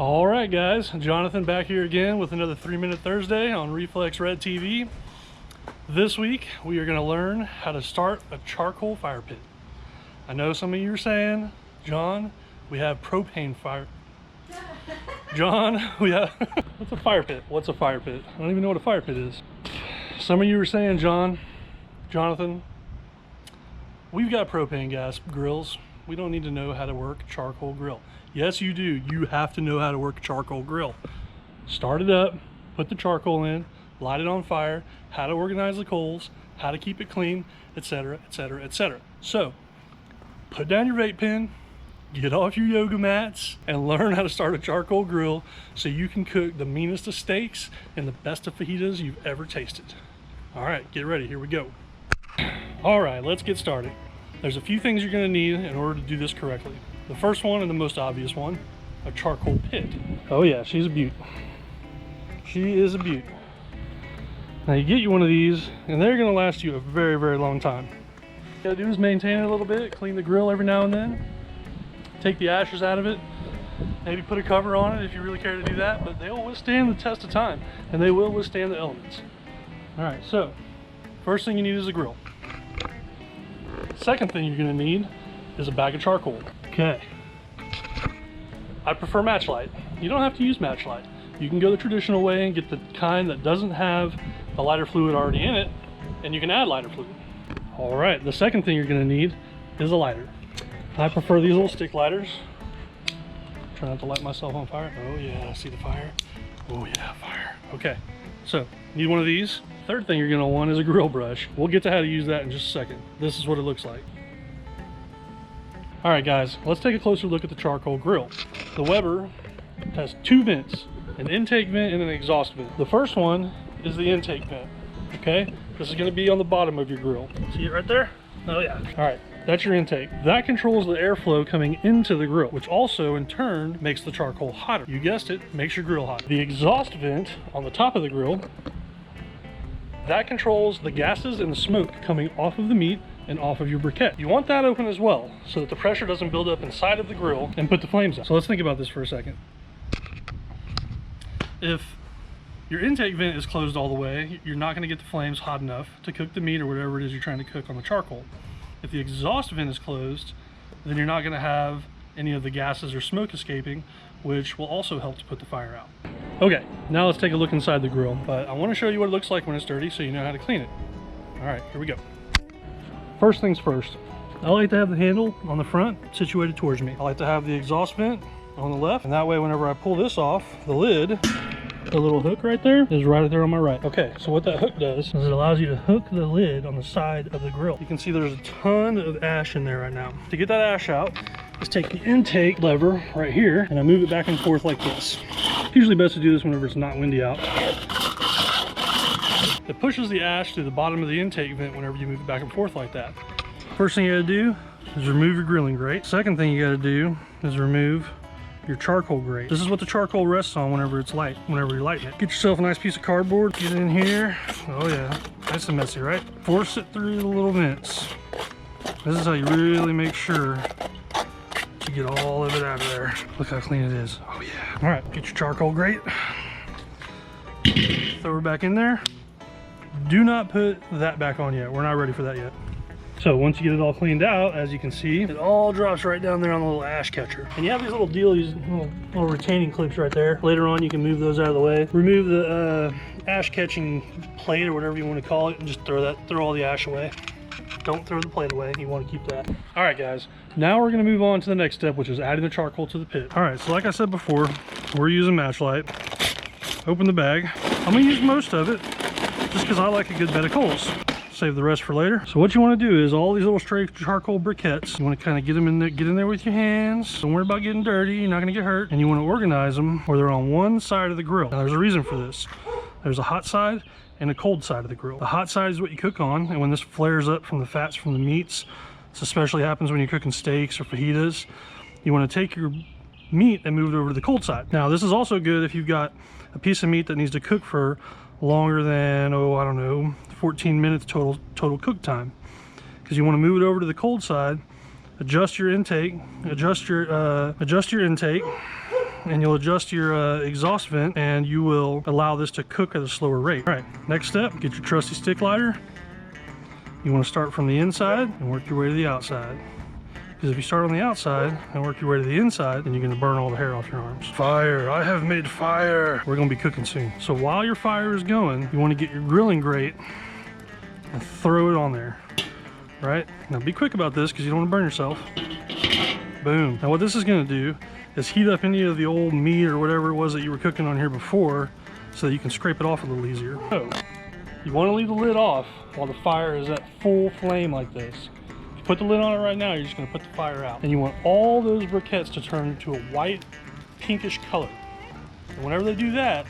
All right, guys, Jonathan back here again with another 3-Minute Thursday on Reflexred TV. This week, we are going to learn how to start a charcoal fire pit. I know some of you are saying, John, we have propane fire. John, we have, what's a fire pit? What's a fire pit? I don't even know what a fire pit is. Some of you were saying, Jonathan, we've got propane gas grills. We don't need to know how to work a charcoal grill. Yes, you do. You have to know how to work a charcoal grill. Start it up, put the charcoal in, light it on fire, how to organize the coals, how to keep it clean, etc., etc., etc. So, put down your vape pen, get off your yoga mats, and learn how to start a charcoal grill so you can cook the meanest of steaks and the best of fajitas you've ever tasted. All right, get ready. Here we go. All right, let's get started. There's a few things you're going to need in order to do this correctly. The first one, and the most obvious one, a charcoal pit. Oh yeah, she's a beaut. She is a beaut. Now you get you one of these, and they're going to last you a very, very long time. All you got to do is maintain it a little bit, clean the grill every now and then, take the ashes out of it, maybe put a cover on it if you really care to do that, but they'll withstand the test of time, and they will withstand the elements. All right, so first thing you need is a grill. Second thing you're going to need is a bag of charcoal. Okay. I prefer matchlight. You don't have to use matchlight. You can go the traditional way and get the kind that doesn't have the lighter fluid already in it, and you can add lighter fluid. All right, the second thing you're going to need is a lighter. I prefer these little stick lighters. Try not to light myself on fire. Oh yeah, I see the fire. Oh yeah, fire. Okay, so need one of these. Third thing you're going to want is a grill brush. We'll get to how to use that in just a second. This is what it looks like. All right, guys, let's take a closer look at the charcoal grill. The Weber has two vents, an intake vent and an exhaust vent. The first one is the intake vent, okay? This is going to be on the bottom of your grill. See it right there? Oh yeah. All right, that's your intake. That controls the airflow coming into the grill, which also in turn makes the charcoal hotter. You guessed it, makes your grill hotter. The exhaust vent on the top of the grill, that controls the gases and the smoke coming off of the meat and off of your briquette. You want that open as well so that the pressure doesn't build up inside of the grill and put the flames out. So let's think about this for a second. If your intake vent is closed all the way, you're not going to get the flames hot enough to cook the meat or whatever it is you're trying to cook on the charcoal. If the exhaust vent is closed, then you're not going to have any of the gases or smoke escaping, which will also help to put the fire out. Okay, now let's take a look inside the grill, but I want to show you what it looks like when it's dirty so you know how to clean it. All right, here we go. First things first, I like to have the handle on the front situated towards me. I like to have the exhaust vent on the left, and that way whenever I pull this off, the lid, the little hook right there, is right there on my right. Okay, so what that hook does is it allows you to hook the lid on the side of the grill. You can see there's a ton of ash in there right now. To get that ash out, just take the intake lever right here, and I move it back and forth like this. Usually best to do this whenever it's not windy out. It pushes the ash to the bottom of the intake vent whenever you move it back and forth like that. First thing you gotta do is remove your grilling grate. Second thing you gotta do is remove your charcoal grate. This is what the charcoal rests on whenever it's light, whenever you're lighting it. Get yourself a nice piece of cardboard, get it in here. Oh yeah, nice and messy, right? Force it through the little vents. This is how you really make sure you get all of it out of there. Look how clean it is. Oh yeah. All right, get your charcoal grate. Throw it back in there. Do not put that back on yet. We're not ready for that yet. So once you get it all cleaned out, as you can see, it all drops right down there on the little ash catcher. And you have these little little retaining clips right there. Later on, you can move those out of the way. Remove the ash catching plate or whatever you want to call it, and just throw all the ash away. Don't throw the plate away. You want to keep that. All right, guys. Now we're going to move on to the next step, which is adding the charcoal to the pit. All right, so like I said before, we're using matchlight. Open the bag. I'm going to use most of it just because I like a good bed of coals. Save the rest for later. So what you want to do is all these little stray charcoal briquettes, you want to kind of get them in there, get in there with your hands. Don't worry about getting dirty. You're not going to get hurt. And you want to organize them where they're on one side of the grill. Now there's a reason for this. There's a hot side and a cold side of the grill. The hot side is what you cook on, and when this flares up from the fats from the meats, this especially happens when you're cooking steaks or fajitas, you want to take your meat and move it over to the cold side. Now this is also good if you've got a piece of meat that needs to cook for longer than, oh, I don't know, 14 minutes total cook time, because you want to move it over to the cold side, adjust your intake, and you'll adjust your exhaust vent, and you will allow this to cook at a slower rate. All right, next step, get your trusty stick lighter. You want to start from the inside and work your way to the outside. Because if you start on the outside and work your way to the inside, then you're going to burn all the hair off your arms. Fire, I have made fire. We're going to be cooking soon. So while your fire is going, you want to get your grilling grate and throw it on there. Right? Now be quick about this because you don't want to burn yourself. Boom. Now what this is going to do is heat up any of the old meat or whatever it was that you were cooking on here before so that you can scrape it off a little easier. So you want to leave the lid off while the fire is at full flame like this. Put the lid on it right now, you're just going to put the fire out. And you want all those briquettes to turn into a white, pinkish color. And whenever they do that,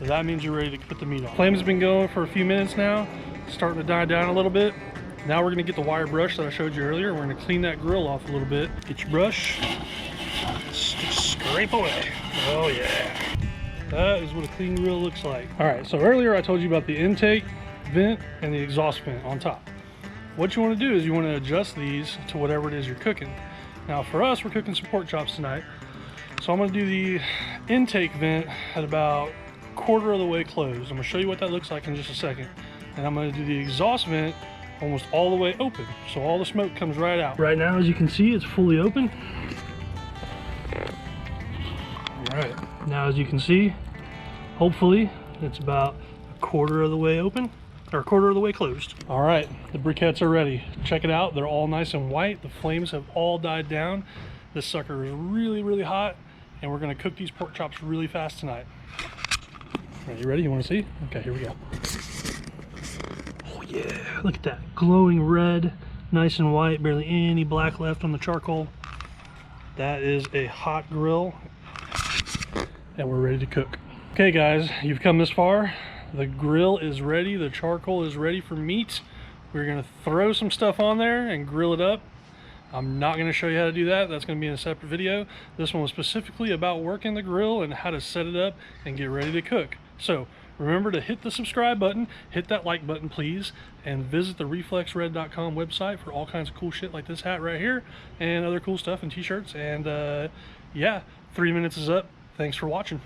that means you're ready to put the meat on. Flame's been going for a few minutes now, starting to die down a little bit. Now we're going to get the wire brush that I showed you earlier. We're going to clean that grill off a little bit. Get your brush, just scrape away. Oh yeah. That is what a clean grill looks like. All right, so earlier I told you about the intake vent and the exhaust vent on top. What you want to do is you want to adjust these to whatever it is you're cooking. Now for us, we're cooking some pork chops tonight. So I'm going to do the intake vent at about a quarter of the way closed. I'm going to show you what that looks like in just a second. And I'm going to do the exhaust vent almost all the way open. So all the smoke comes right out. Right now, as you can see, it's fully open. All right. Now as you can see, hopefully it's about a quarter of the way open. Or a quarter of the way closed. All right, the briquettes are ready. Check it out, they're all nice and white. The flames have all died down. This sucker is really, really hot, and we're gonna cook these pork chops really fast tonight. Are you ready? You wanna see? Okay, here we go. Oh yeah, look at that, glowing red, nice and white, barely any black left on the charcoal. That is a hot grill, and we're ready to cook. Okay guys, you've come this far. The grill is ready, the charcoal is ready for meat. We're gonna throw some stuff on there and grill it up. I'm not gonna show you how to do that. That's gonna be in a separate video. This one was specifically about working the grill and how to set it up and get ready to cook. So remember to hit the subscribe button, hit that like button please, and visit the Reflexred.com website for all kinds of cool shit like this hat right here and other cool stuff and t-shirts. And yeah, 3 minutes is up. Thanks for watching.